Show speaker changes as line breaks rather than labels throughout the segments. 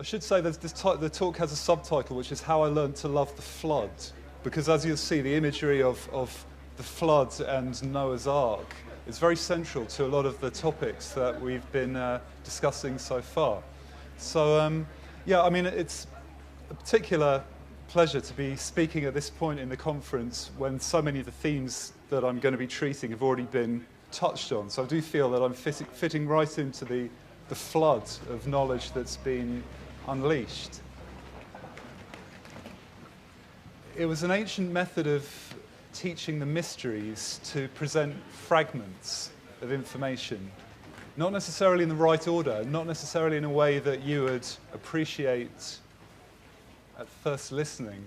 I should say that the talk has a subtitle, which is How I Learned to Love the Flood, because as you'll see, the imagery of the flood and Noah's Ark is very central to a lot of the topics that we've been discussing so far. So, yeah, I mean, it's a particular pleasure to be speaking at this point in the conference when so many of the themes that I'm going to be treating have already been touched on. So I do feel that I'm fitting right into the flood of knowledge that's been unleashed. It was an ancient method of teaching the mysteries to present fragments of information, not necessarily in the right order, not necessarily in a way that you would appreciate at first listening.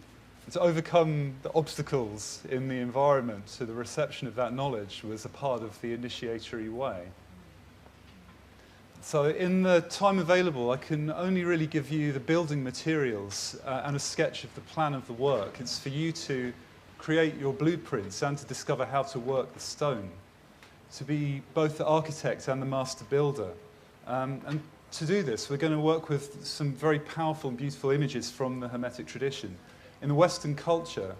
And to overcome the obstacles in the environment to the reception of that knowledge was a part of the initiatory way. So in the time available, I can only really give you the building materials and a sketch of the plan of the work. It's for you to create your blueprints and to discover how to work the stone, to be both the architect and the master builder. And to do this, we're going to work with some very powerful and beautiful images from the Hermetic tradition. In the Western culture,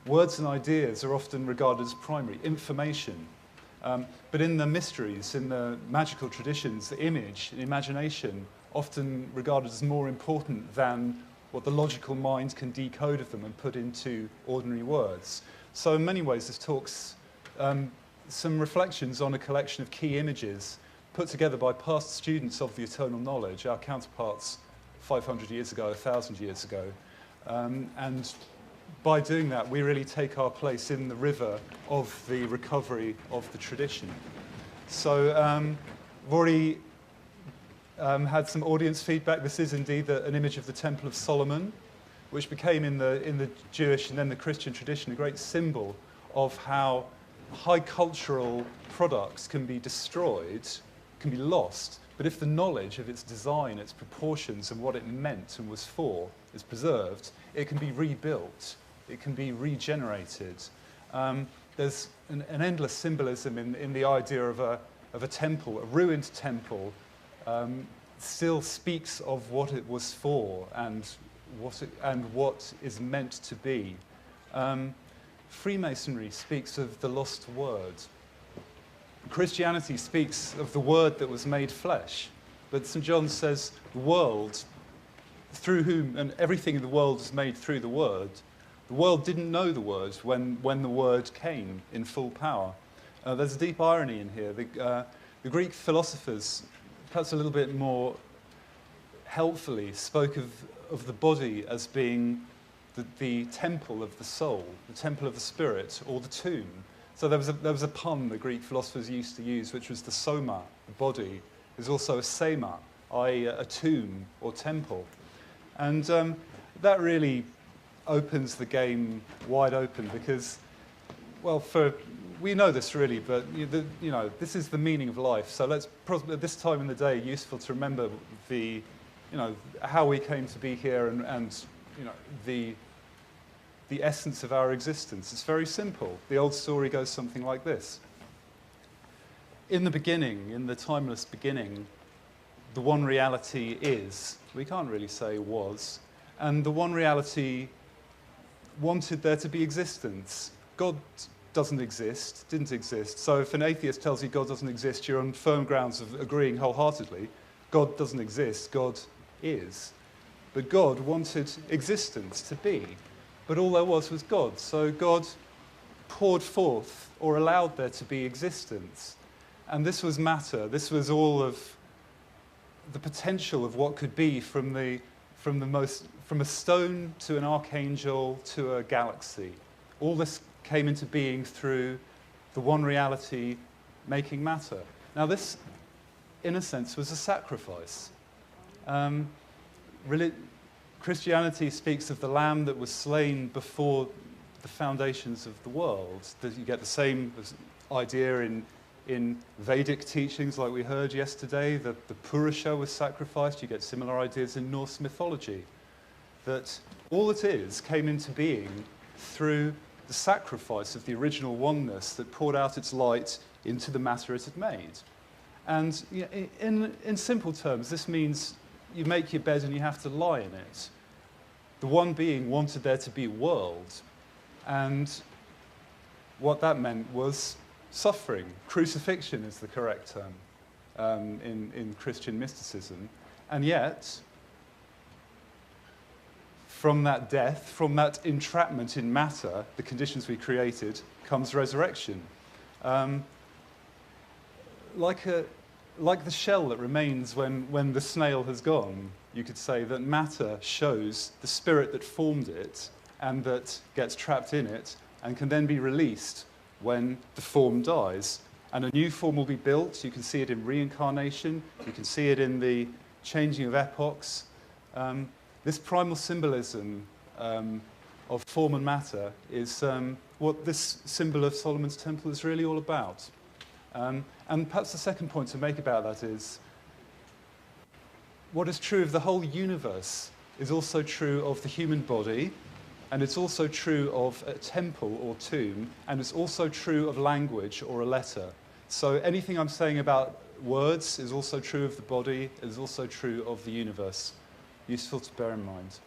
words and ideas are often regarded as primary, information. But in the mysteries, in the magical traditions, the image, the imagination, often regarded as more important than what the logical mind can decode of them and put into ordinary words. So in many ways, this talks some reflections on a collection of key images put together by past students of the eternal knowledge, our counterparts 500 years ago, 1,000 years ago. And by doing that, we really take our place in the river of the recovery of the tradition. So we've already had some audience feedback. This is indeed an image of the Temple of Solomon, which became in the Jewish and then the Christian tradition a great symbol of how high cultural products can be destroyed, can be lost, but if the knowledge of its design, its proportions, and what it meant and was for is preserved, it can be rebuilt, it can be regenerated. There's an endless symbolism in the idea of a temple, a ruined temple, still speaks of what it was for and what is meant to be. Freemasonry speaks of the lost word. Christianity speaks of the word that was made flesh. But St. John says the world, through whom, and everything in the world is made through the word didn't know the word when the word came in full power. There's a deep irony in here. The Greek philosophers, perhaps a little bit more helpfully, spoke of the body as being the temple of the soul, the temple of the spirit, or the tomb. So there was a pun the Greek philosophers used to use, which was the soma, the body, is also a sema, i.e. a tomb or temple. And that really opens the game wide open because, well, we know this really, but this is the meaning of life. So let's, at this time in the day, useful to remember how we came to be here and the essence of our existence. It's very simple. The old story goes something like this. In the beginning, in the timeless beginning, the one reality is, we can't really say was, and the one reality wanted there to be existence. God doesn't exist, didn't exist. So if an atheist tells you God doesn't exist, you're on firm grounds of agreeing wholeheartedly. God doesn't exist, God is. But God wanted existence to be. But all there was God. So God poured forth or allowed there to be existence. And this was matter. This was all of the potential of what could be from a stone to an archangel to a galaxy. All this came into being through the one reality making matter. Now this, in a sense, was a sacrifice. Christianity speaks of the lamb that was slain before the foundations of the world. You get the same idea in Vedic teachings like we heard yesterday, that the Purusha was sacrificed. You get similar ideas in Norse mythology, that all it is came into being through the sacrifice of the original oneness that poured out its light into the matter it had made. And in simple terms, this means you make your bed and you have to lie in it. The one being wanted there to be a world, and what that meant was suffering. Crucifixion is the correct term in Christian mysticism. And yet, from that death, from that entrapment in matter, the conditions we created, comes resurrection. Like the shell that remains when the snail has gone, you could say that matter shows the spirit that formed it and that gets trapped in it and can then be released when the form dies. And a new form will be built. You can see it in reincarnation. You can see it in the changing of epochs. This primal symbolism of form and matter is what this symbol of Solomon's Temple is really all about. And perhaps the second point to make about that is what is true of the whole universe is also true of the human body, and it's also true of a temple or tomb, and it's also true of language or a letter. So anything I'm saying about words is also true of the body, is also true of the universe. Useful to bear in mind.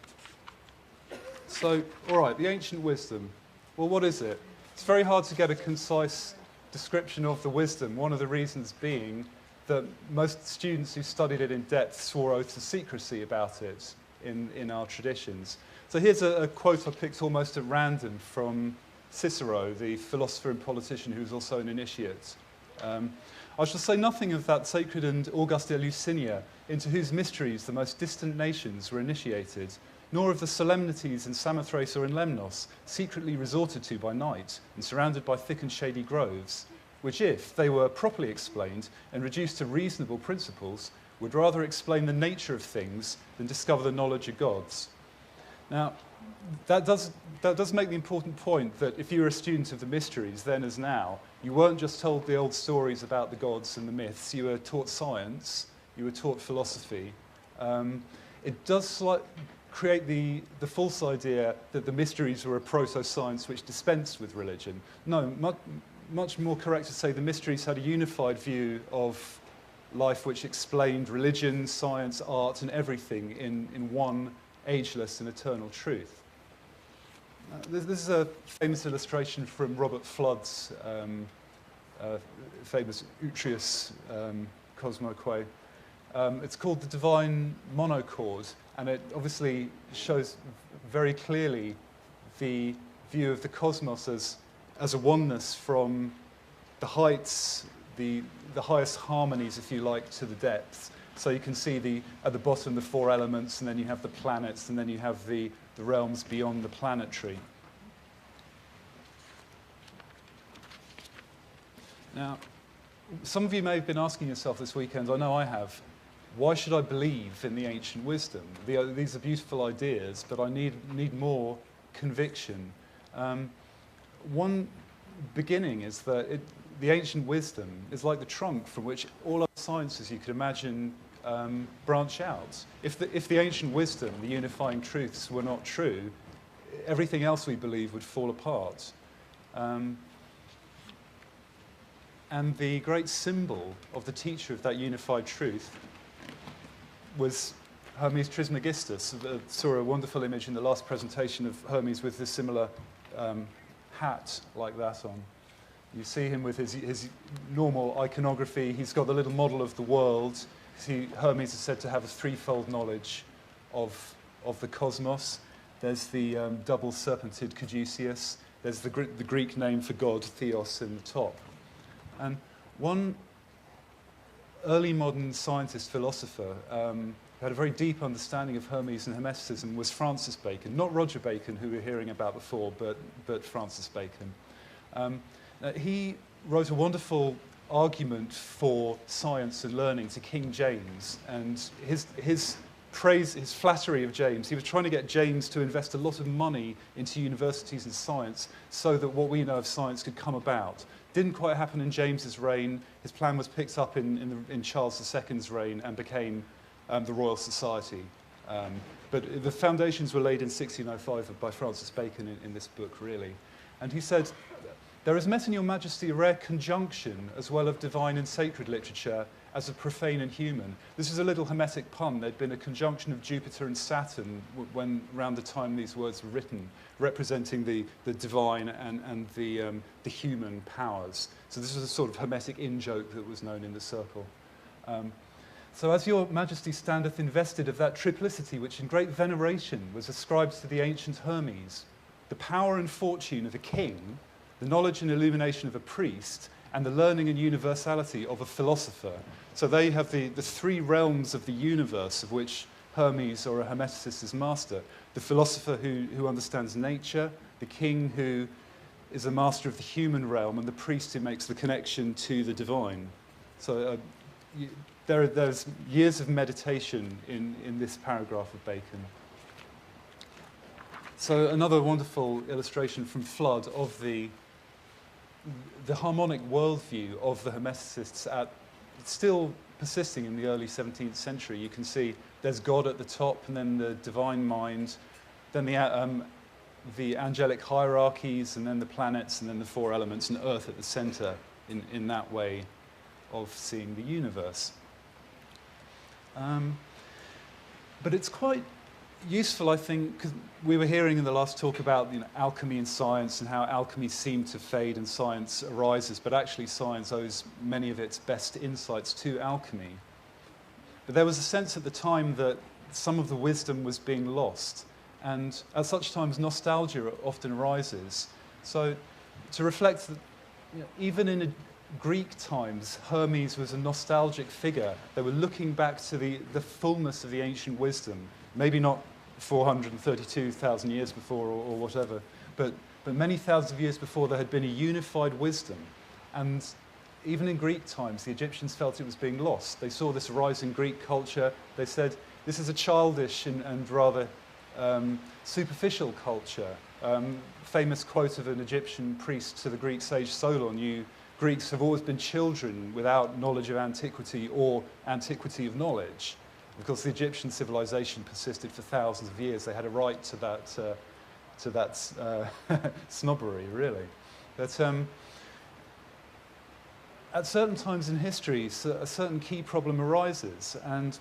So, all right, the ancient wisdom. Well, what is it? It's very hard to get a concise description of the wisdom, one of the reasons being that most students who studied it in depth swore oaths of secrecy about it in our traditions. So here's a quote I picked almost at random from Cicero, the philosopher and politician who was also an initiate. I shall say nothing of that sacred and august Eleusinian, into whose mysteries the most distant nations were initiated, nor of the solemnities in Samothrace or in Lemnos, secretly resorted to by night, and surrounded by thick and shady groves, which, if they were properly explained and reduced to reasonable principles, would rather explain the nature of things than discover the knowledge of gods. Now, that does make the important point that if you were a student of the mysteries, then as now, you weren't just told the old stories about the gods and the myths, you were taught science, you were taught philosophy. It does create the false idea that the mysteries were a proto-science which dispensed with religion. No, much more correct to say the mysteries had a unified view of life which explained religion, science, art, and everything in one ageless and eternal truth. This is a famous illustration from Robert Flood's famous Utrius Cosmoque. It's called the Divine Monochord, and it obviously shows very clearly the view of the cosmos as a oneness from the heights, the highest harmonies, if you like, to the depths. So you can see at the bottom the four elements, and then you have the planets, and then you have the realms beyond the planetary. Now, some of you may have been asking yourself this weekend, I know I have, why should I believe in the ancient wisdom? These are beautiful ideas, but I need more conviction. One beginning is that the ancient wisdom is like the trunk from which all other sciences you could imagine branch out. If the ancient wisdom, the unifying truths, were not true, everything else we believe would fall apart. And the great symbol of the teacher of that unified truth was Hermes Trismegistus. I saw a wonderful image in the last presentation of Hermes with a similar hat like that on. You see him with his normal iconography. He's got the little model of the world. Hermes is said to have a threefold knowledge of the cosmos. There's the double serpentid Caduceus. There's the Greek name for God, Theos, in the top. And one early modern scientist, philosopher, who had a very deep understanding of Hermes and Hermeticism was Francis Bacon. Not Roger Bacon, who we were hearing about before, but Francis Bacon. He wrote a wonderful argument for science and learning to King James, and his praise, his flattery of James. He was trying to get James to invest a lot of money into universities and science so that what we know of science could come about. Didn't quite happen in James's reign. His plan was picked up in Charles II's reign and became the Royal Society. But the foundations were laid in 1605 by Francis Bacon in this book, really. And he said, "There is met in your majesty a rare conjunction as well of divine and sacred literature as a profane and human. This is a little Hermetic pun. There'd been a conjunction of Jupiter and Saturn when around the time these words were written, representing the divine and the human powers. So this was a sort of Hermetic in-joke that was known in the circle. So as your majesty standeth invested of that triplicity which in great veneration was ascribed to the ancient Hermes, the power and fortune of a king, the knowledge and illumination of a priest, and the learning and universality of a philosopher. So they have the three realms of the universe of which Hermes or a Hermeticist is master. The philosopher who understands nature, the king who is a master of the human realm, and the priest who makes the connection to the divine. So there's years of meditation in this paragraph of Bacon. So another wonderful illustration from Flood of the harmonic worldview of the Hermeticists still persisting in the early 17th century. You can see there's God at the top, and then the divine mind, then the angelic hierarchies, and then the planets, and then the four elements, and Earth at the center in that way of seeing the universe. But it's quite useful, I think, because we were hearing in the last talk about alchemy and science and how alchemy seemed to fade and science arises, but actually science owes many of its best insights to alchemy. But there was a sense at the time that some of the wisdom was being lost, and at such times nostalgia often arises. So to reflect that even in Greek times, Hermes was a nostalgic figure. They were looking back to the fullness of the ancient wisdom, maybe not 432,000 years before or whatever, but many thousands of years before there had been a unified wisdom. And even in Greek times, the Egyptians felt it was being lost. They saw this rising Greek culture. They said, this is a childish and rather superficial culture. Famous quote of an Egyptian priest to the Greek sage Solon: "You Greeks have always been children without knowledge of antiquity or antiquity of knowledge." Because the Egyptian civilization persisted for thousands of years, they had a right to that snobbery, really. But at certain times in history, a certain key problem arises, and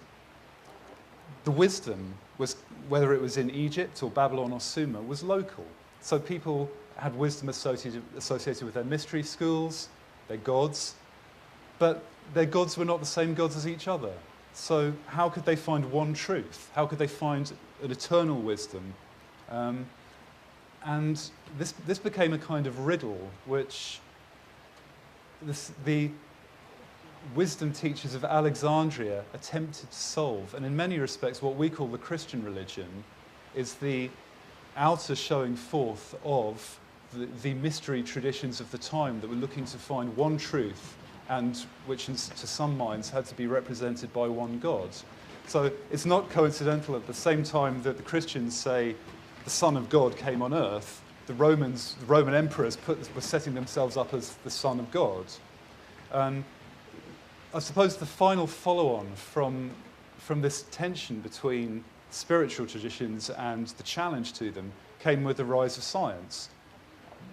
the wisdom was, whether it was in Egypt or Babylon or Sumer, was local. So people had wisdom associated with their mystery schools, their gods, but their gods were not the same gods as each other. So how could they find one truth? How could they find an eternal wisdom? And this became a kind of riddle, which the wisdom teachers of Alexandria attempted to solve. And in many respects, what we call the Christian religion is the outer showing forth of the mystery traditions of the time that were looking to find one truth, and which to some minds had to be represented by one God. So it's not coincidental at the same time that the Christians say the Son of God came on earth, the Roman emperors were setting themselves up as the Son of God. I suppose the final follow-on from this tension between spiritual traditions and the challenge to them came with the rise of science.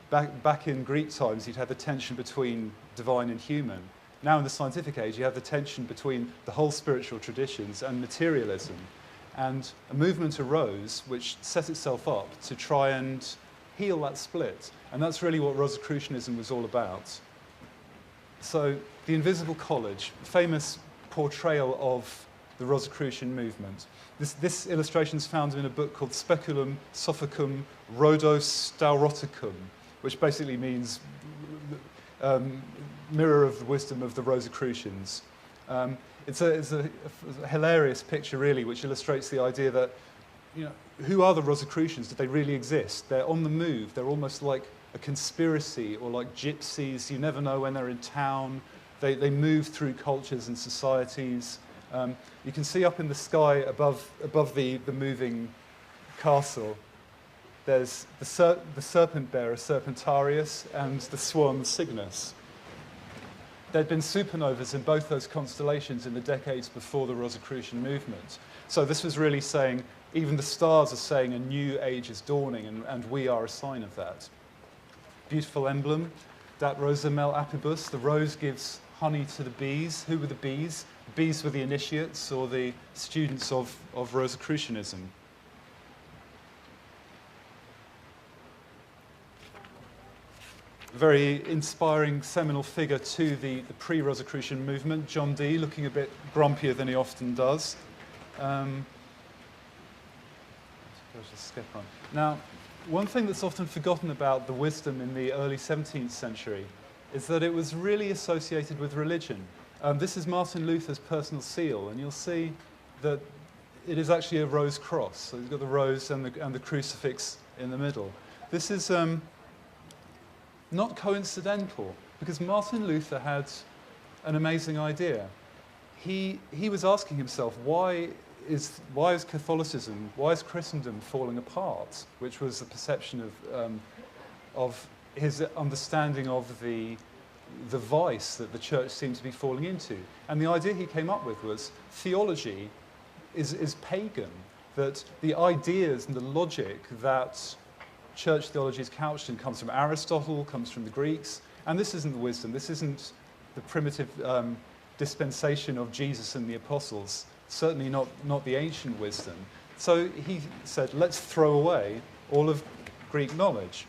Back in Greek times, you'd have the tension between divine and human. Now in the scientific age, you have the tension between the whole spiritual traditions and materialism. And a movement arose which set itself up to try and heal that split. And that's really what Rosicrucianism was all about. So the Invisible College, famous portrayal of the Rosicrucian movement. This illustration is found in a book called Speculum Sophicum Rhodostauroticum, which basically means mirror of the wisdom of the Rosicrucians. It's a hilarious picture, really, which illustrates the idea that, who are the Rosicrucians? Did they really exist? They're on the move. They're almost like a conspiracy, or like gypsies. You never know when they're in town. They move through cultures and societies. You can see up in the sky above the moving castle, there's the serpent bearer, Serpentarius, and the swan, Cygnus. There'd been supernovas in both those constellations in the decades before the Rosicrucian movement. So this was really saying, even the stars are saying a new age is dawning, and we are a sign of that. Beautiful emblem, dat rosa mel apibus. The rose gives honey to the bees. Who were the bees? The bees were the initiates or the students of Rosicrucianism. Very inspiring seminal figure to the pre-Rosicrucian movement, John Dee, looking a bit grumpier than he often does. Now, one thing that's often forgotten about the wisdom in the early 17th century is that it was really associated with religion. This is Martin Luther's personal seal, and you'll see that it is actually a rose cross. So you've got the rose and the crucifix in the middle. This is not coincidental, because Martin Luther had an amazing idea. He was asking himself, why is Catholicism, why is Christendom falling apart? Which was the perception of his understanding of the vice that the church seemed to be falling into. And the idea he came up with was theology is pagan, that the ideas and the logic that church theology is couched in comes from Aristotle, comes from the Greeks, and this isn't the wisdom, this isn't the primitive dispensation of Jesus and the apostles, certainly not the ancient wisdom. So he said, let's throw away all of Greek knowledge.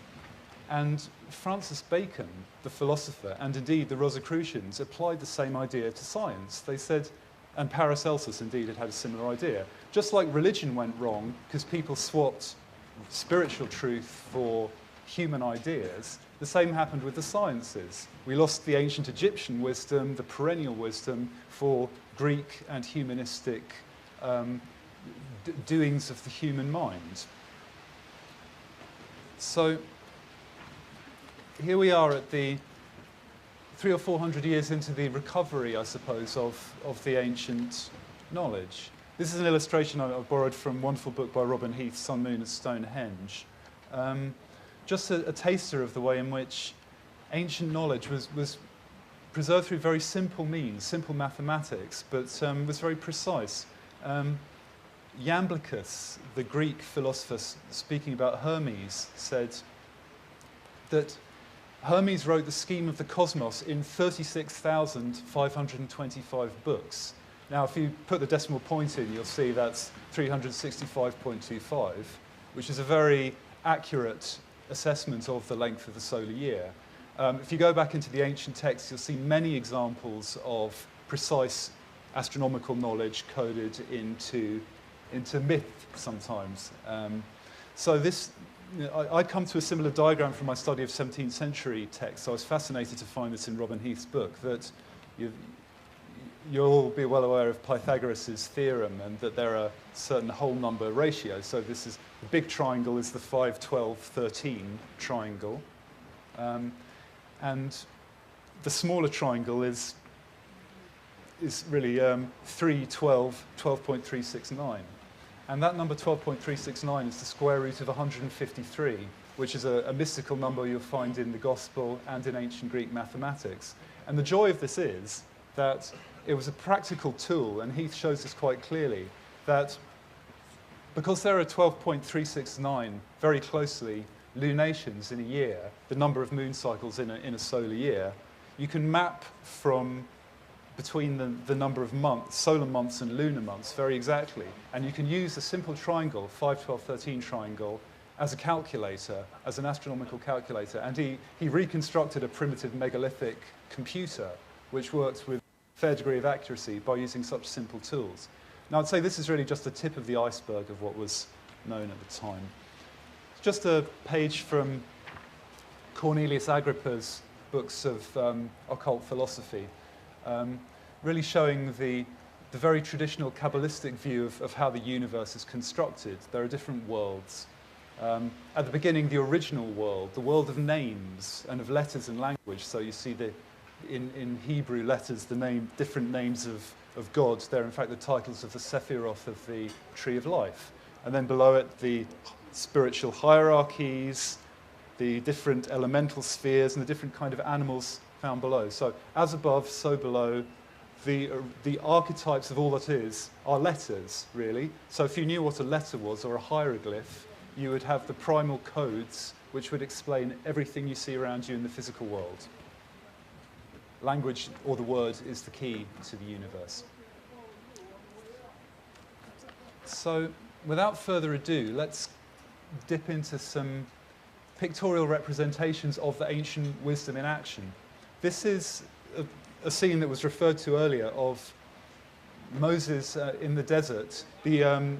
And Francis Bacon, the philosopher, and indeed the Rosicrucians, applied the same idea to science. They said, and Paracelsus indeed had a similar idea. Just like religion went wrong because people swapped spiritual truth for human ideas, the same happened with the sciences. We lost the ancient Egyptian wisdom, the perennial wisdom, for Greek and humanistic doings of the human mind. So here we are at the 300 or 400 years into the recovery, I suppose, of the ancient knowledge. This is an illustration I borrowed from a wonderful book by Robin Heath, Sun, Moon and Stonehenge. Just a taster of the way in which ancient knowledge was preserved through very simple means, simple mathematics, but was very precise. Iamblichus, the Greek philosopher speaking about Hermes, said that Hermes wrote the scheme of the cosmos in 36,525 books. Now, if you put the decimal point in, you'll see that's 365.25, which is a very accurate assessment of the length of the solar year. If you go back into the ancient texts, you'll see many examples of precise astronomical knowledge coded into myth sometimes. So this, I come to a similar diagram from my study of 17th century texts. So I was fascinated to find this in Robin Heath's book, that you'll all be well aware of Pythagoras' theorem and that there are certain whole number ratios. So this is, the big triangle is the 5, 12, 13 triangle. And the smaller triangle is really 3, 12, 12.369. And that number 12.369 is the square root of 153, which is a mystical number you'll find in the Gospel and in ancient Greek mathematics. And the joy of this is that it was a practical tool, and Heath shows this quite clearly, that because there are 12.369 very closely lunations in a year, the number of moon cycles in a solar year, you can map from between the number of months, solar months and lunar months very exactly. And you can use a simple triangle, 5, 12, 13 triangle, as a calculator, as an astronomical calculator. And he reconstructed a primitive megalithic computer which works with a fair degree of accuracy by using such simple tools. Now, I'd say this is really just the tip of the iceberg of what was known at the time. It's just a page from Cornelius Agrippa's books of occult philosophy, really showing the very traditional Kabbalistic view of how the universe is constructed. There are different worlds. At the beginning, the original world, the world of names and of letters and language. So you see in Hebrew letters, different names of God. They're in fact the titles of the Sephiroth of the Tree of Life. And then below it, the spiritual hierarchies, the different elemental spheres, and the different kind of animals found below. So as above, so below. The archetypes of all that is are letters, really. So if you knew what a letter was, or a hieroglyph, you would have the primal codes which would explain everything you see around you in the physical world. language or the word is the key to the universe. So, without further ado, let's dip into some pictorial representations of the ancient wisdom in action. This is a scene that was referred to earlier of Moses in the desert. The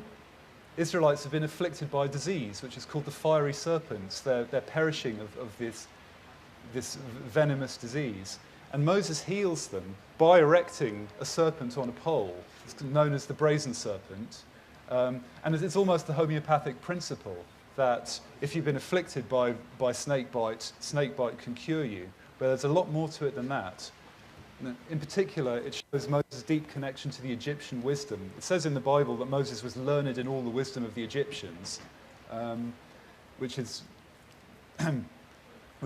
Israelites have been afflicted by a disease, which is called the fiery serpents. They're perishing of this venomous disease. And Moses heals them by erecting a serpent on a pole. It's known as the brazen serpent. And it's almost the homeopathic principle that if you've been afflicted by snake bite can cure you. But there's a lot more to it than that. In particular, it shows Moses' deep connection to the Egyptian wisdom. It says in the Bible that Moses was learned in all the wisdom of the Egyptians, which was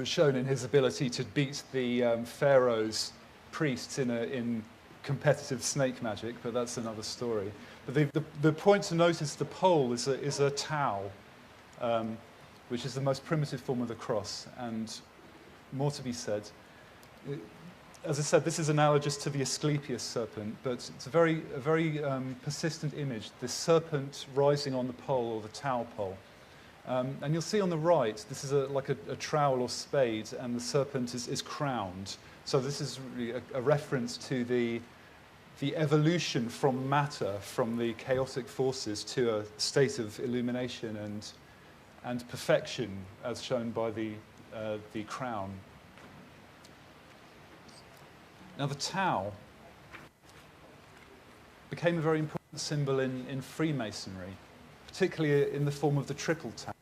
shown in his ability to beat the Pharaoh's priests in competitive snake magic, but that's another story. But the point to notice, the pole is a tau, which is the most primitive form of the cross, and more to be said. As I said, this is analogous to the Asclepius serpent, but it's a very persistent image, this serpent rising on the pole, or the tau pole. And you'll see on the right, this is like a trowel or spade, and the serpent is crowned. So this is really a reference to the evolution from matter, from the chaotic forces, to a state of illumination and perfection, as shown by the crown. Now, the tau became a very important symbol in Freemasonry, particularly in the form of the triple tau.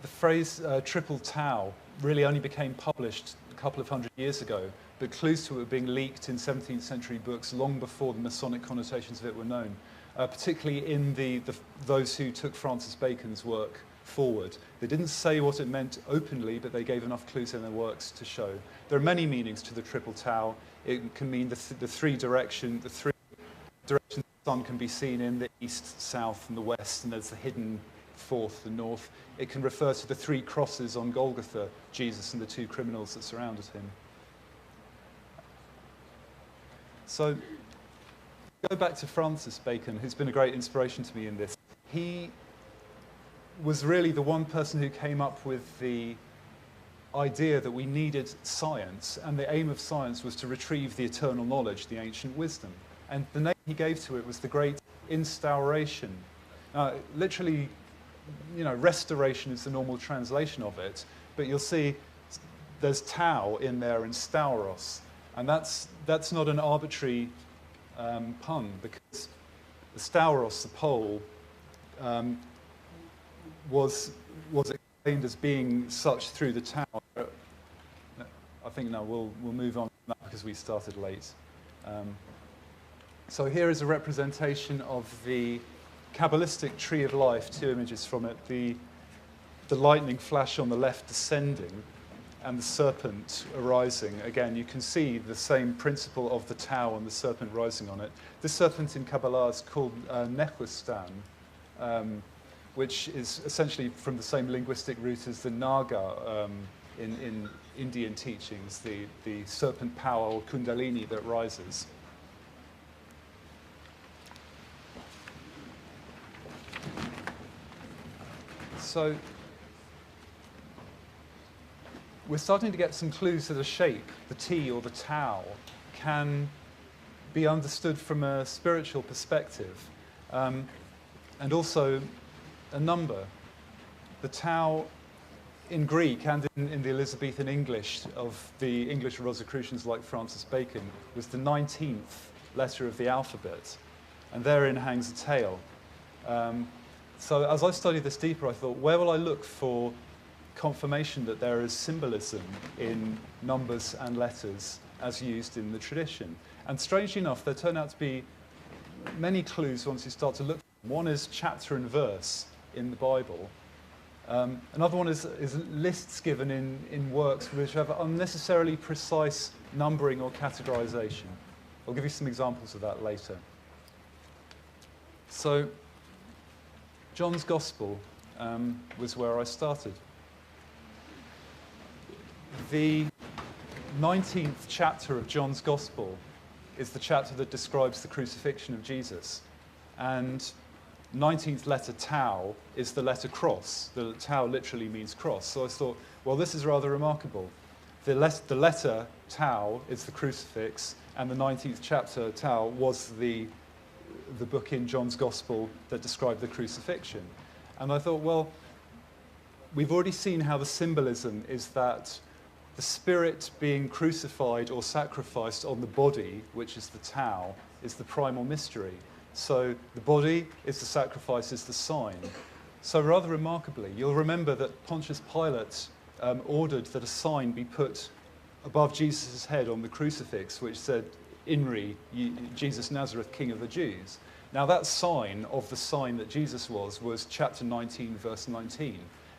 The phrase triple tau really only became published a couple of hundred years ago, but clues to it were being leaked in 17th century books long before the Masonic connotations of it were known, particularly in those who took Francis Bacon's work forward. They didn't say what it meant openly, but they gave enough clues in their works to show. There are many meanings to the triple tau. It can mean the three directions the sun can be seen in, the east, south, and the west, and there's the hidden fourth, the north. It can refer to the three crosses on Golgotha, Jesus and the two criminals that surrounded him. So, go back to Francis Bacon, who's been a great inspiration to me in this. He was really the one person who came up with the idea that we needed science, and the aim of science was to retrieve the eternal knowledge, the ancient wisdom. And the name he gave to it was the great instauration. Literally, restoration is the normal translation of it, but you'll see there's tau in there in stauros, and that's not an arbitrary pun, because the stauros, the pole, was explained as being such through the tau. I think now we'll move on from that because we started late. So here is a representation of the Kabbalistic tree of life, two images from it, the lightning flash on the left descending and the serpent arising. Again, you can see the same principle of the tau and the serpent rising on it. This serpent in Kabbalah is called Nehushtan, which is essentially from the same linguistic root as the Naga in Indian teachings, the serpent power or kundalini that rises. So we're starting to get some clues that a shape, the T or the tau, can be understood from a spiritual perspective, and also a number. The tau in Greek and in the Elizabethan English of the English Rosicrucians like Francis Bacon was the 19th letter of the alphabet, and therein hangs a tail. So as I studied this deeper, I thought, where will I look for confirmation that there is symbolism in numbers and letters as used in the tradition? And strangely enough, there turn out to be many clues once you start to look. One is chapter and verse in the Bible. Another one is lists given in works which have unnecessarily precise numbering or categorization. I'll give you some examples of that later. So, John's Gospel was where I started. the 19th chapter of John's Gospel is the chapter that describes the crucifixion of Jesus. And 19th letter tau is the letter cross. The tau literally means cross. So I thought, well, this is rather remarkable. The letter tau is the crucifix, and the 19th chapter tau was the book in John's Gospel that described the crucifixion. And I thought, well, we've already seen how the symbolism is that the spirit being crucified or sacrificed on the body, which is the tau, is the primal mystery. So the body is the sacrifice, is the sign. So rather remarkably, you'll remember that Pontius Pilate ordered that a sign be put above Jesus' head on the crucifix, which said, "Inri, Jesus Nazareth, King of the Jews." Now that sign of the sign that Jesus was chapter 19, verse 19.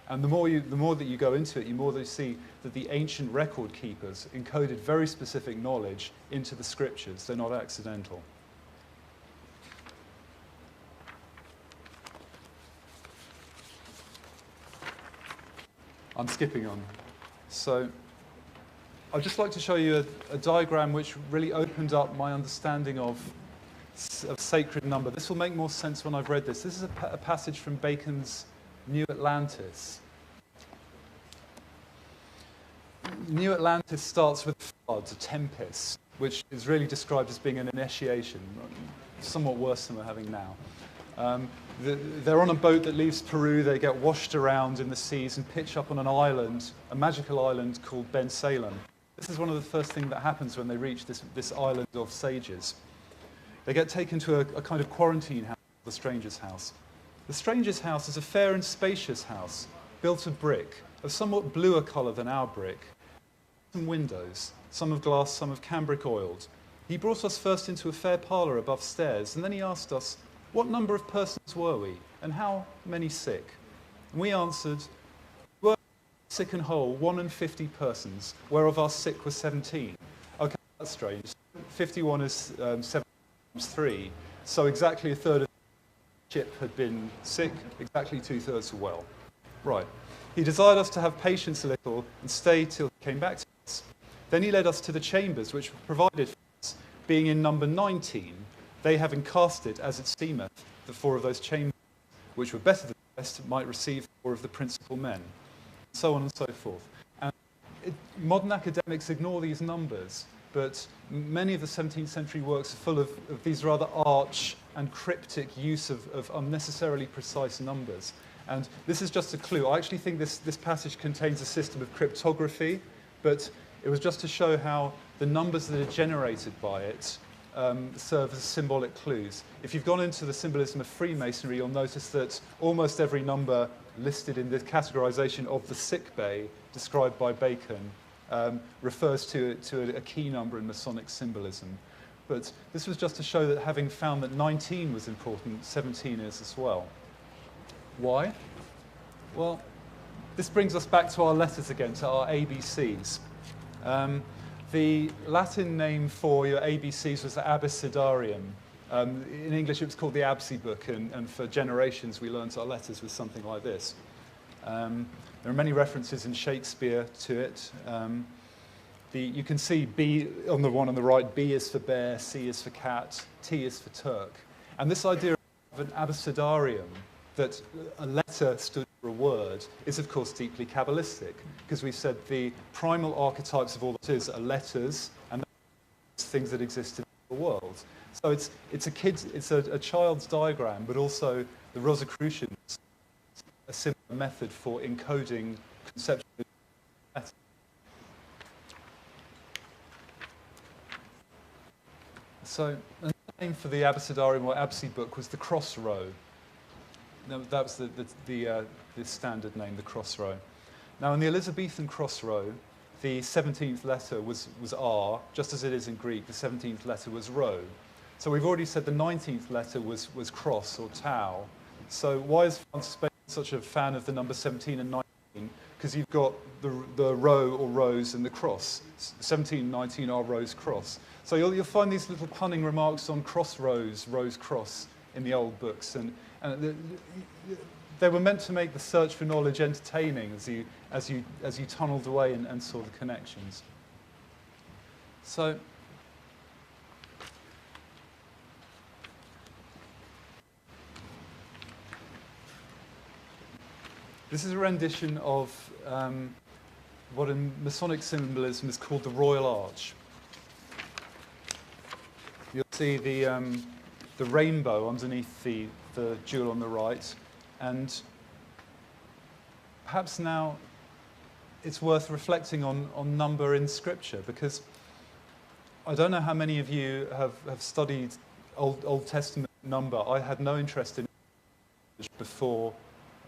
And the more that you go into it, the more that you see that the ancient record keepers encoded very specific knowledge into the scriptures. They're not accidental. I'm skipping on. So I'd just like to show you a diagram which really opened up my understanding of sacred number. This will make more sense when I've read this. This is a passage from Bacon's New Atlantis. New Atlantis starts with floods, a tempest, which is really described as being an initiation, somewhat worse than we're having now. They're on a boat that leaves Peru. They get washed around in the seas and pitch up on an island, a magical island called Ben Salem. This is one of the first things that happens when they reach this island of sages. They get taken to a kind of quarantine house, the stranger's house. The stranger's house is a fair and spacious house, built of brick, of somewhat bluer colour than our brick. Some windows, some of glass, some of cambric oiled. He brought us first into a fair parlour above stairs, and then he asked us, what number of persons were we, and how many sick? And we answered, we were sick and whole, 51 persons, whereof our sick was 17. Okay, that's strange. 51 is 7 times 3, so exactly a third of the ship had been sick, exactly 2/3 were well. Right. He desired us to have patience a little and stay till he came back to us. Then he led us to the chambers which were provided for us, being in number 19, they having cast it, as it seemeth, the 4 of those chambers, which were better than the rest, might receive 4 of the principal men, so on and so forth. And modern academics ignore these numbers, but many of the 17th century works are full of these rather arch and cryptic use of unnecessarily precise numbers. And this is just a clue. I actually think this passage contains a system of cryptography, but it was just to show how the numbers that are generated by it serve as symbolic clues. If you've gone into the symbolism of Freemasonry, you'll notice that almost every number listed in the categorization of the sick bay described by Bacon refers to a key number in Masonic symbolism. But this was just to show that having found that 19 was important, 17 is as well. Why? Well, this brings us back to our letters again, to our ABCs. The Latin name for your ABCs was the Abecedarium. In English, it was called the Absi book, and for generations we learned our letters with something like this. There are many references in Shakespeare to it. You can see B on the one on the right, B is for bear, C is for cat, T is for Turk. And this idea of an Abecedarium, that a letter stood for a word, is of course deeply Kabbalistic, because we said the primal archetypes of all that is are letters and things that exist in the world. So it's a child's diagram, but also the Rosicrucians, a similar method for encoding conceptual letters. So another name for the Abecedarium or Absi book was the cross row. Now, that was the standard name, the cross row. Now, in the Elizabethan cross row, the 17th letter was R, just as it is in Greek. The 17th letter was rho. So we've already said the 19th letter was cross or tau. So why is Francis Bacon such a fan of the number 17 and 19? Because you've got the row or rows and the cross. 17 and 19 are rows cross. So you'll find these little punning remarks on cross rows, rows cross in the old books. And they were meant to make the search for knowledge entertaining as you tunneled away and saw the connections. So, this is a rendition of what in Masonic symbolism is called the Royal Arch. You'll see the rainbow underneath the jewel on the right, and perhaps now it's worth reflecting on number in Scripture, because I don't know how many of you have studied Old Testament number. I had no interest in it before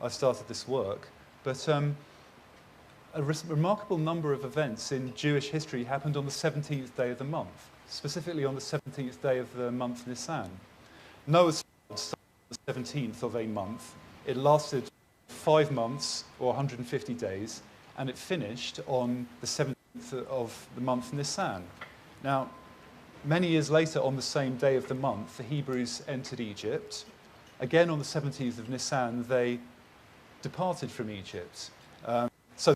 I started this work, but a remarkable number of events in Jewish history happened on the 17th day of the month, specifically on the 17th day of the month Nisan. Noah's flood started on the 17th of a month. It lasted 5 months, or 150 days, and it finished on the 17th of the month Nisan. Now, many years later, on the same day of the month, the Hebrews entered Egypt. Again, on the 17th of Nisan, they departed from Egypt. So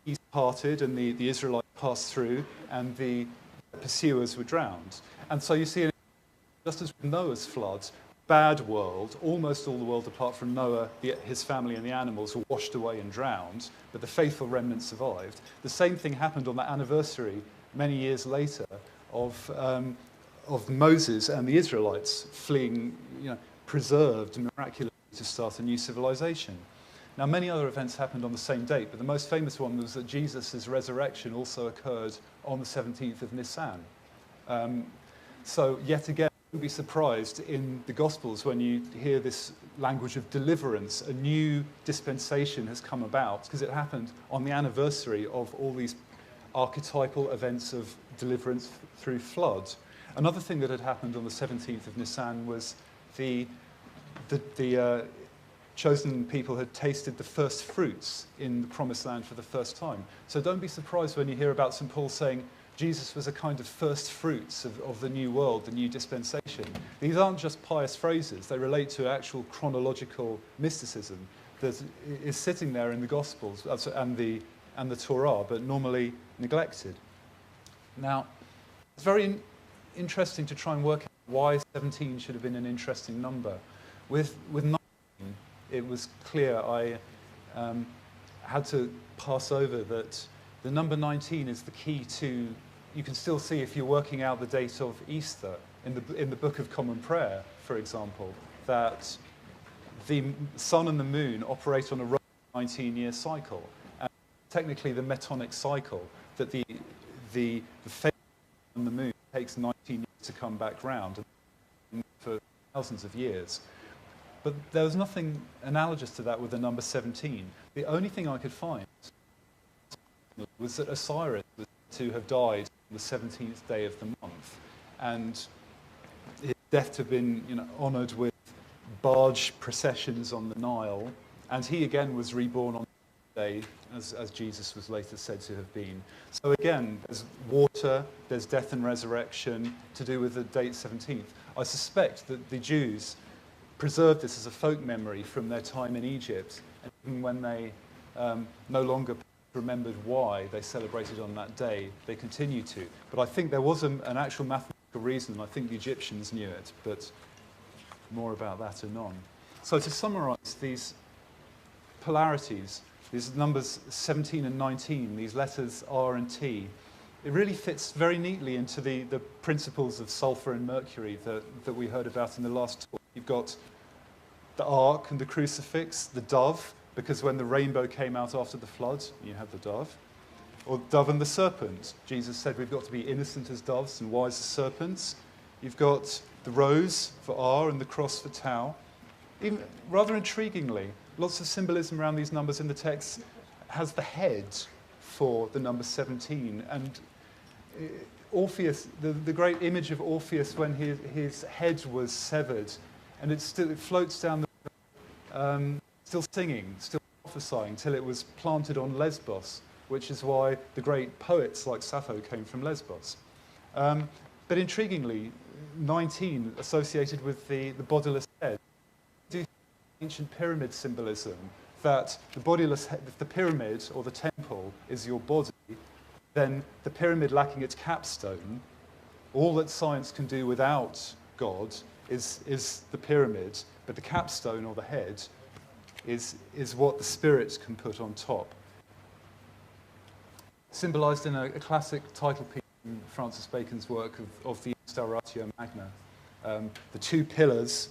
the East parted, and the Israelites passed through, and the pursuers were drowned. And so you see, just as with Noah's flood, bad world, almost all the world apart from Noah, his family and the animals were washed away and drowned, but the faithful remnant survived. The same thing happened on the anniversary, many years later, of Moses and the Israelites fleeing, preserved miraculously to start a new civilization. Now, many other events happened on the same date, but the most famous one was that Jesus' resurrection also occurred on the 17th of Nisan. So, yet again, don't be surprised in the Gospels when you hear this language of deliverance. A new dispensation has come about because it happened on the anniversary of all these archetypal events of deliverance through flood. Another thing that had happened on the 17th of Nisan was the chosen people had tasted the first fruits in the Promised Land for the first time. So don't be surprised when you hear about St. Paul saying Jesus was a kind of first fruits of the new world, the new dispensation. These aren't just pious phrases. They relate to actual chronological mysticism that is sitting there in the Gospels and the Torah, but normally neglected. Now, it's very interesting to try and work out why 17 should have been an interesting number. With 19, it was clear I had to pass over that the number 19 is the key to, you can still see if you're working out the date of Easter in the Book of Common Prayer, for example, that the sun and the moon operate on a 19-year cycle. And technically the metonic cycle, that the phase of the moon takes 19 years to come back round for thousands of years. But there was nothing analogous to that with the number 17. The only thing I could find was that Osiris was to have died on the 17th day of the month, and his death to have been honoured with barge processions on the Nile, and he again was reborn on the day, as Jesus was later said to have been. So again, there's water, there's death and resurrection to do with the date 17th. I suspect that the Jews preserved this as a folk memory from their time in Egypt, and even when they no longer remembered why they celebrated on that day, they continued to. But I think there was an actual mathematical reason, and I think the Egyptians knew it, but more about that anon. So to summarize these polarities, these numbers 17 and 19, these letters R and T, it really fits very neatly into the principles of sulfur and mercury that we heard about in the last talk. You've got the ark and the crucifix, the dove, because when the rainbow came out after the flood, you had the dove. Or dove and the serpent. Jesus said we've got to be innocent as doves and wise as serpents. You've got the rose for R and the cross for tau. Even, rather intriguingly, lots of symbolism around these numbers in the text has the head for the number 17. And Orpheus, the great image of Orpheus when his head was severed, and it floats down the still singing, still prophesying, till it was planted on Lesbos, which is why the great poets like Sappho came from Lesbos. But intriguingly, 19 associated with the bodiless head. ancient pyramid symbolism, that the bodiless, if the pyramid or the temple is your body, then the pyramid lacking its capstone, all that science can do without God is the pyramid, but the capstone or the head is what the spirit can put on top. Symbolized in a classic title piece in Francis Bacon's work of the Instauratio Magna, the two pillars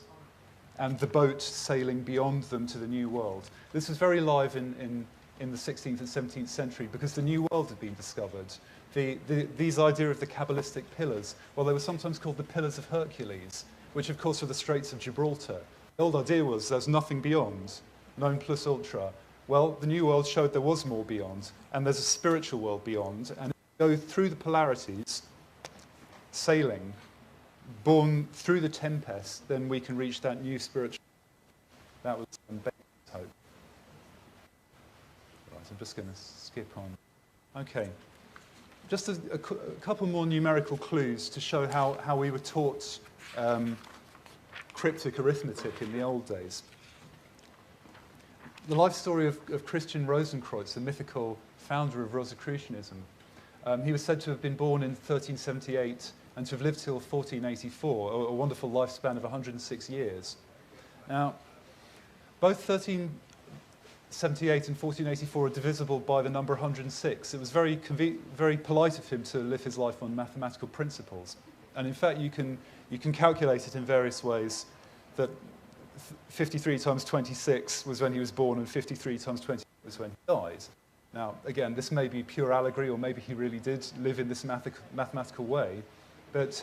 and the boat sailing beyond them to the New World. This was very live in the 16th and 17th century because the New World had been discovered. These idea of the Kabbalistic pillars, well, they were sometimes called the Pillars of Hercules, which of course were the Straits of Gibraltar. The old idea was there's nothing beyond, non plus ultra. Well, the New World showed there was more beyond, and there's a spiritual world beyond, and if you go through the polarities, sailing, born through the tempest, then we can reach that new spiritual. That was Bacon's hope. Right, I'm just going to skip on. Okay, just a couple more numerical clues to show how we were taught cryptic arithmetic in the old days. The life story of Christian Rosenkreuz, the mythical founder of Rosicrucianism. He was said to have been born in 1378 and to have lived till 1484, a wonderful lifespan of 106 years. Now, both 1378 and 1484 are divisible by the number 106. It was very polite of him to live his life on mathematical principles. And in fact, you can calculate it in various ways, that 53 times 26 was when he was born, and 53 times 20 was when he died. Now, again, this may be pure allegory, or maybe he really did live in this mathematical way. But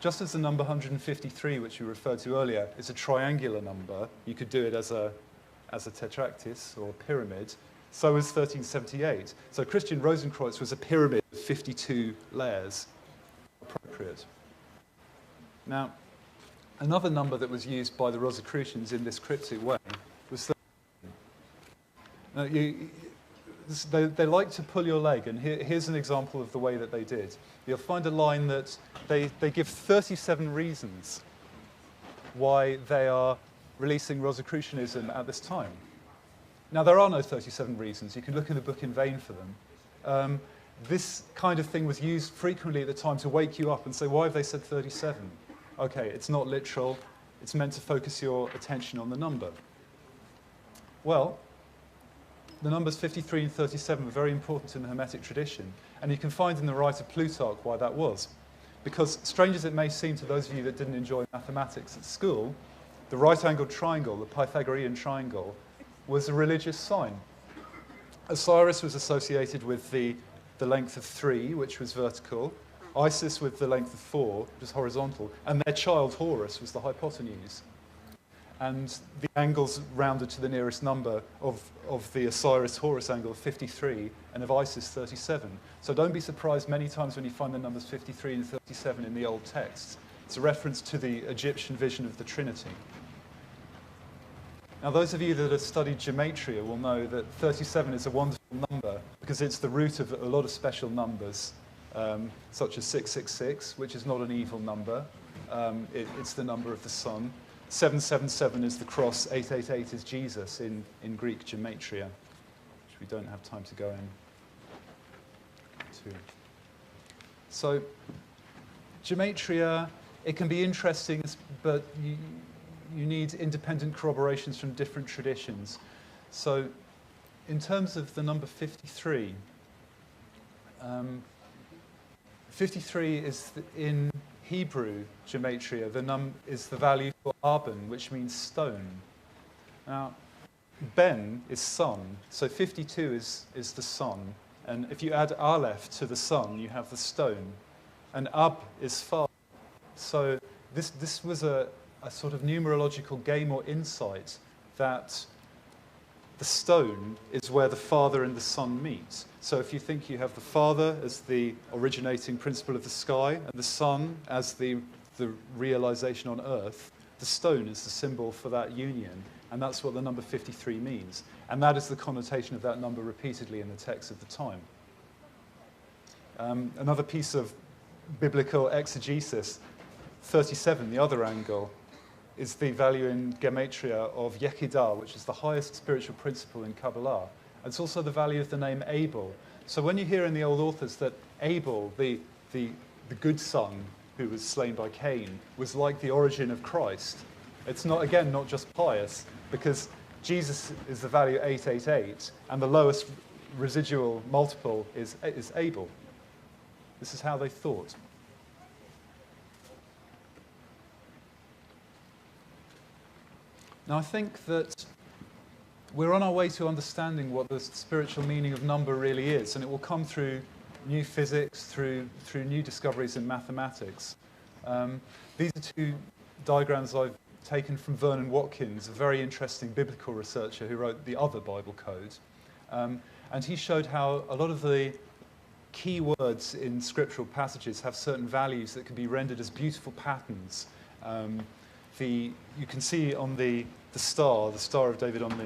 just as the number 153, which you referred to earlier, is a triangular number, you could do it as a tetractys, or a pyramid, so is 1378. So Christian Rosenkreuz was a pyramid of 52 layers. Appropriate. Now, another number that was used by the Rosicrucians in this cryptic way was 13. Now, they like to pull your leg, and here's an example of the way that they did. You'll find a line that they give 37 reasons why they are releasing Rosicrucianism at this time. Now, there are no 37 reasons. You can look in the book in vain for them. This kind of thing was used frequently at the time to wake you up and say, why have they said 37? Okay, it's not literal. It's meant to focus your attention on the number. Well, the numbers 53 and 37 were very important in the Hermetic tradition, and you can find in the writer Plutarch why that was. Because, strange as it may seem to those of you that didn't enjoy mathematics at school, the right-angled triangle, the Pythagorean triangle, was a religious sign. Osiris was associated with the length of 3, which was vertical, Isis with the length of 4, which was horizontal, and their child Horus was the hypotenuse. And the angles rounded to the nearest number of the Osiris-Horus angle of 53 and of Isis 37. So don't be surprised many times when you find the numbers 53 and 37 in the old texts. It's a reference to the Egyptian vision of the Trinity. Now, those of you that have studied gematria will know that 37 is a wonderful number because it's the root of a lot of special numbers, such as 666, which is not an evil number. It's the number of the sun. 777 is the cross, 888 is Jesus in Greek gematria, which we don't have time to go into. So, gematria, it can be interesting, but you need independent corroborations from different traditions. So, in terms of the number 53, 53 is in Hebrew gematria, is the value for Aben, which means stone. Now, Ben is sun, so 52 is the sun, and if you add Aleph to the sun, you have the stone, and Ab is father. So this was a sort of numerological game or insight that the stone is where the Father and the Son meet. So if you think you have the Father as the originating principle of the sky and the Son as the realization on earth, the stone is the symbol for that union, and that's what the number 53 means. And that is the connotation of that number repeatedly in the text of the time. Another piece of biblical exegesis, 37, the other angle, is the value in gematria of Yechidah, which is the highest spiritual principle in Kabbalah. It's also the value of the name Abel. So when you hear in the old authors that Abel, the good son who was slain by Cain, was like the origin of Christ, it's not, again, not just pious, because Jesus is the value 888, and the lowest residual multiple is Abel. This is how they thought. Now, I think that we're on our way to understanding what the spiritual meaning of number really is, and it will come through new physics, through new discoveries in mathematics. These are two diagrams I've taken from Vernon Watkins, a very interesting biblical researcher who wrote the other Bible code. And he showed how a lot of the key words in scriptural passages have certain values that can be rendered as beautiful patterns. You can see on the Star of David on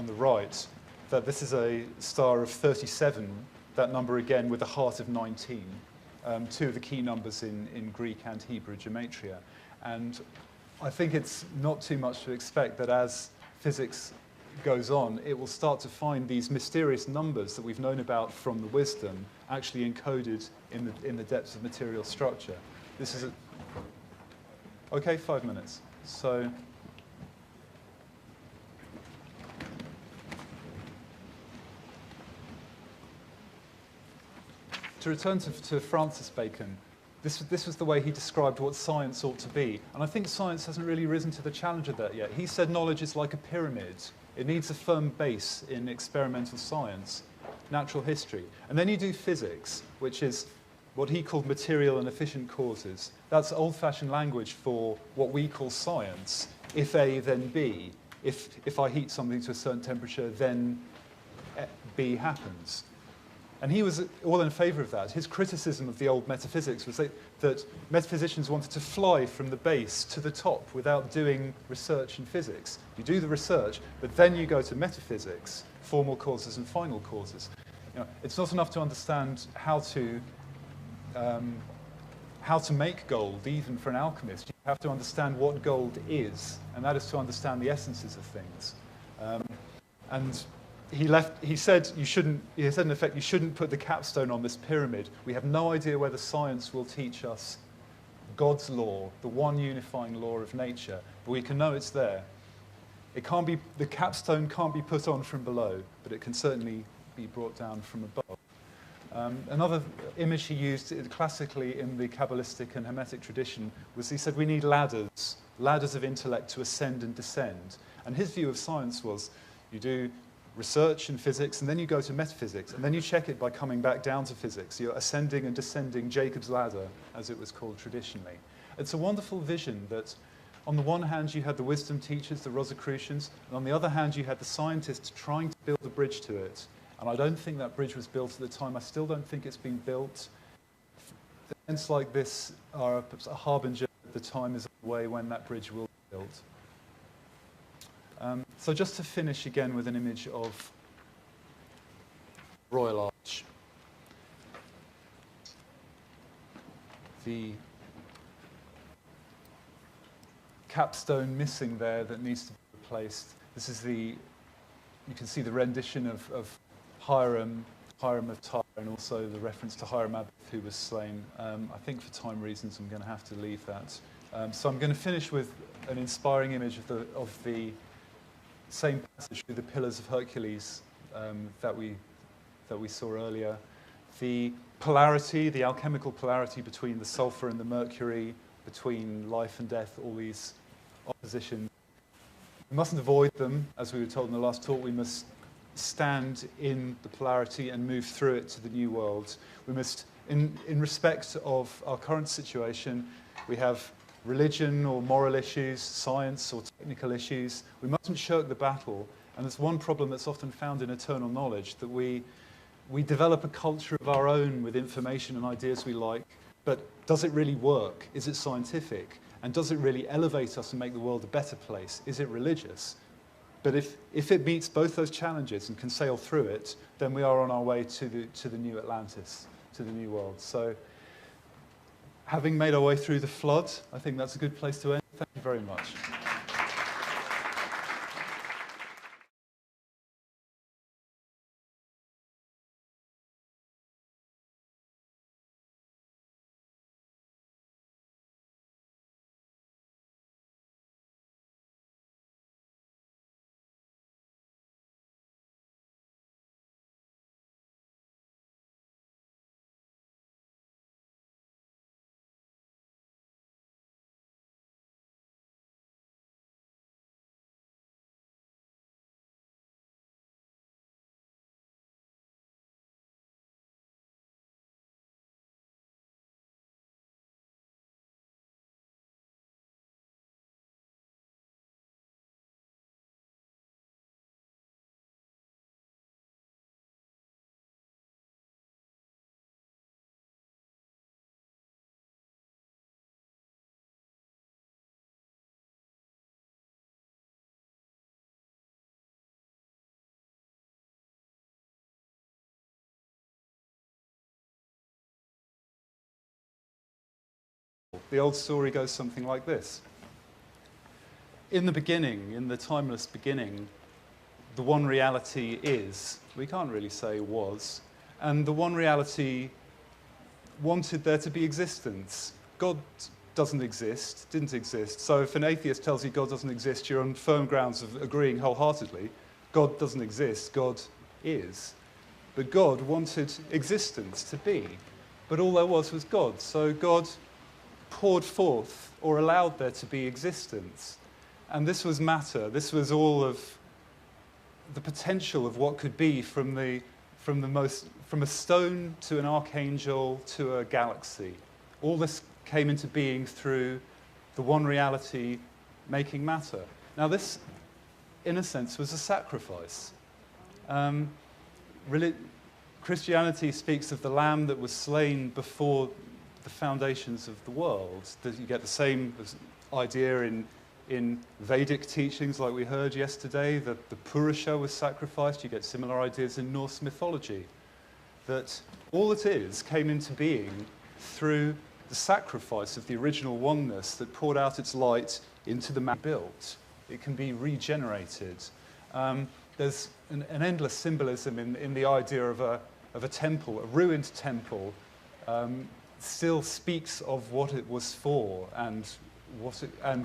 the right, that this is a star of 37, that number again with a heart of 19, two of the key numbers in Greek and Hebrew gematria. And I think it's not too much to expect that as physics goes on, it will start to find these mysterious numbers that we've known about from the wisdom actually encoded in the depths of material structure. This is okay, 5 minutes. So to return to Francis Bacon, this was the way he described what science ought to be. And I think science hasn't really risen to the challenge of that yet. He said knowledge is like a pyramid. It needs a firm base in experimental science, natural history. And then you do physics, which is what he called material and efficient causes. That's old-fashioned language for what we call science. If A, then B. If I heat something to a certain temperature, then B happens. And he was all in favor of that. His criticism of the old metaphysics was that metaphysicians wanted to fly from the base to the top without doing research in physics. You do the research, but then you go to metaphysics, formal causes and final causes. You know, it's not enough to understand how to make gold, even for an alchemist. You have to understand what gold is, and that is to understand the essences of things. And he said in effect, you shouldn't put the capstone on this pyramid. We have no idea whether science will teach us God's law, the one unifying law of nature, but we can know it's there. The capstone can't be put on from below, but it can certainly be brought down from above. Another image he used classically in the Kabbalistic and Hermetic tradition was he said we need ladders of intellect to ascend and descend. And his view of science was you do research in physics, and then you go to metaphysics, and then you check it by coming back down to physics. You're ascending and descending Jacob's ladder, as it was called traditionally. It's a wonderful vision that on the one hand you had the wisdom teachers, the Rosicrucians, and on the other hand you had the scientists trying to build a bridge to it. And I don't think that bridge was built at the time. I still don't think it's been built. Events like this are a harbinger that the time is on the way when that bridge will be built. So just to finish again with an image of Royal Arch. The capstone missing there that needs to be replaced. This is you can see the rendition of Hiram of Tyre, and also the reference to Hiram Abbott, who was slain. I think for time reasons I'm going to have to leave that. So I'm going to finish with an inspiring image of the same passage through the Pillars of Hercules that we saw earlier. The polarity, the alchemical polarity between the sulfur and the mercury, between life and death, all these oppositions. We mustn't avoid them, as we were told in the last talk. We must stand in the polarity and move through it to the new world. We must, in respect of our current situation, we have religion or moral issues, science or technical issues. We mustn't shirk the battle. And there's one problem that's often found in eternal knowledge, that we develop a culture of our own with information and ideas we like, but does it really work? Is it scientific? And does it really elevate us and make the world a better place? Is it religious? But if it meets both those challenges and can sail through it, then we are on our way to the new Atlantis, to the new world. So, having made our way through the flood, I think that's a good place to end. Thank you very much. The old story goes something like this. In the beginning, in the timeless beginning, the one reality is, we can't really say was, and the one reality wanted there to be existence. God doesn't exist, didn't exist. So if an atheist tells you God doesn't exist, you're on firm grounds of agreeing wholeheartedly. God doesn't exist, God is. But God wanted existence to be. But all there was God. So God poured forth or allowed there to be existence. And this was matter. This was all of the potential of what could be from a stone to an archangel to a galaxy. All this came into being through the one reality making matter. Now this, in a sense, was a sacrifice. Christianity speaks of the lamb that was slain before the foundations of the world. You get the same idea in Vedic teachings, like we heard yesterday, that the Purusha was sacrificed. You get similar ideas in Norse mythology, that all it is came into being through the sacrifice of the original oneness that poured out its light into the man built. It can be regenerated. There's an endless symbolism in the idea of a temple, a ruined temple, still speaks of what it was for and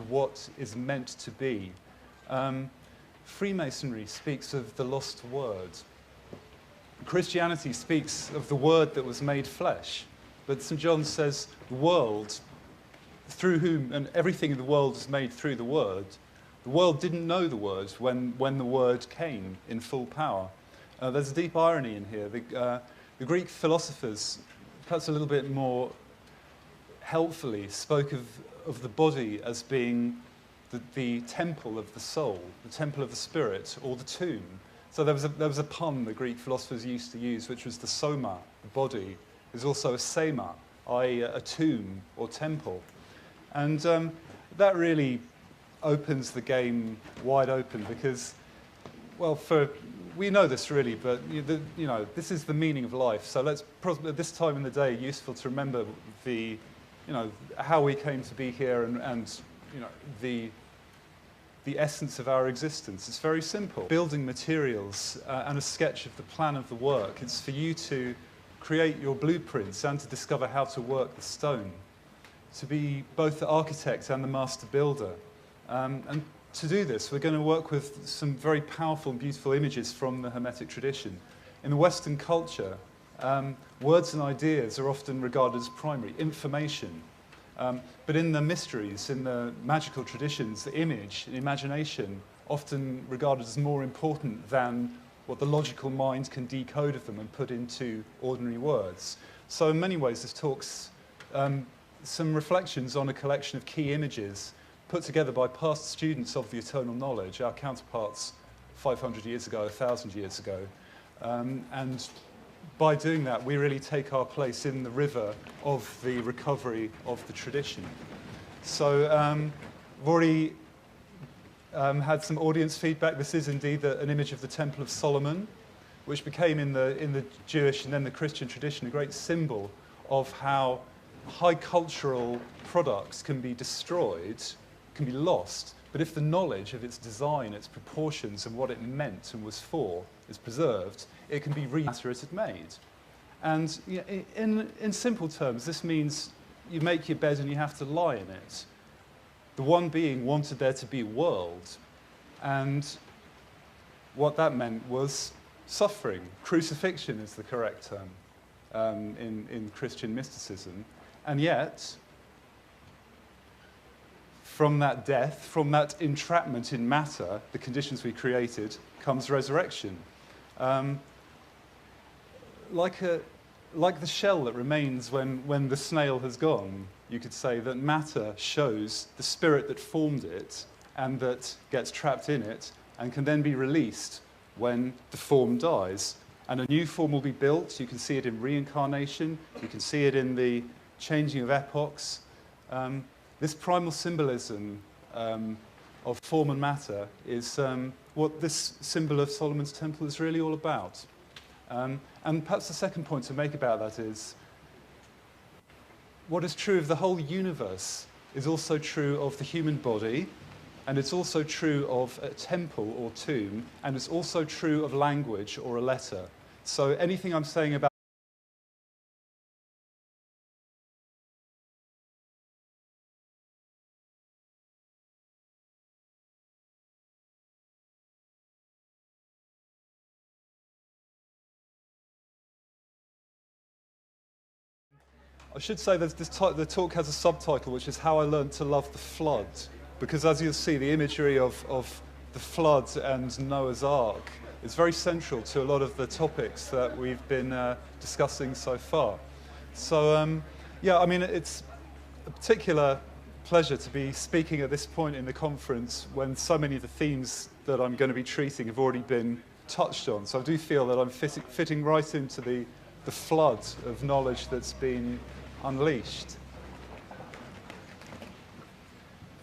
what is meant to be. Freemasonry speaks of the lost word. Christianity speaks of the word that was made flesh. But St. John says the world, through whom, and everything in the world is made through the word. The world didn't know the word when the word came in full power. There's a deep irony in here. The Greek philosophers, perhaps a little bit more helpfully, spoke of the body as being the temple of the soul, the temple of the spirit, or the tomb. So there was a pun the Greek philosophers used to use, which was the soma, the body, is also a sema, i.e. a tomb or temple. And that really opens the game wide open because, well, we know this really, but this is the meaning of life. So let's, at this time in the day, useful to remember how we came to be here and the essence of our existence. It's very simple. Building materials and a sketch of the plan of the work. It's for you to create your blueprints and to discover how to work the stone. To be both the architect and the master builder. And to do this, we're going to work with some very powerful and beautiful images from the Hermetic tradition. In the Western culture, words and ideas are often regarded as primary, information. But in the mysteries, in the magical traditions, the image, the imagination, often regarded as more important than what the logical mind can decode of them and put into ordinary words. So in many ways, this talks some reflections on a collection of key images put together by past students of the eternal knowledge, our counterparts 500 years ago, 1,000 years ago. And by doing that, we really take our place in the river of the recovery of the tradition. So we've already had some audience feedback. This is indeed an image of the Temple of Solomon, which became in the Jewish and then the Christian tradition a great symbol of how high cultural products can be destroyed, can be lost, but if the knowledge of its design, its proportions, and what it meant and was for is preserved, it can be reiterated made. And in simple terms, this means you make your bed and you have to lie in it. The one being wanted there to be a world, and what that meant was suffering. Crucifixion is the correct term in Christian mysticism. And yet, from that death, from that entrapment in matter, the conditions we created, comes resurrection. Like the shell that remains when the snail has gone, you could say that matter shows the spirit that formed it and that gets trapped in it and can then be released when the form dies. And a new form will be built. You can see it in reincarnation. You can see it in the changing of epochs. This primal symbolism of form and matter is what this symbol of Solomon's temple is really all about. And perhaps the second point to make about that is what is true of the whole universe is also true of the human body, and it's also true of a temple or tomb, and it's also true of language or a letter. So anything I'm saying about I should say that the talk has a subtitle, which is How I Learned to Love the Flood, because as you'll see, the imagery of the flood and Noah's Ark is very central to a lot of the topics that we've been discussing so far. So, yeah, I mean, it's a particular pleasure to be speaking at this point in the conference when so many of the themes that I'm going to be treating have already been touched on. So I do feel that I'm fitting right into the flood of knowledge that's been unleashed.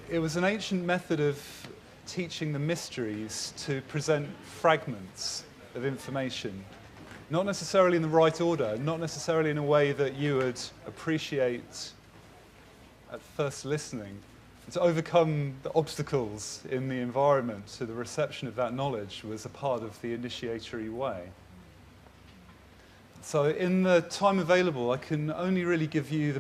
It was an ancient method of teaching the mysteries to present fragments of information, not necessarily in the right order, not necessarily in a way that you would appreciate at first listening, but to overcome the obstacles in the environment to the reception of that knowledge was a part of the initiatory way. So in the time available, I can only really give you the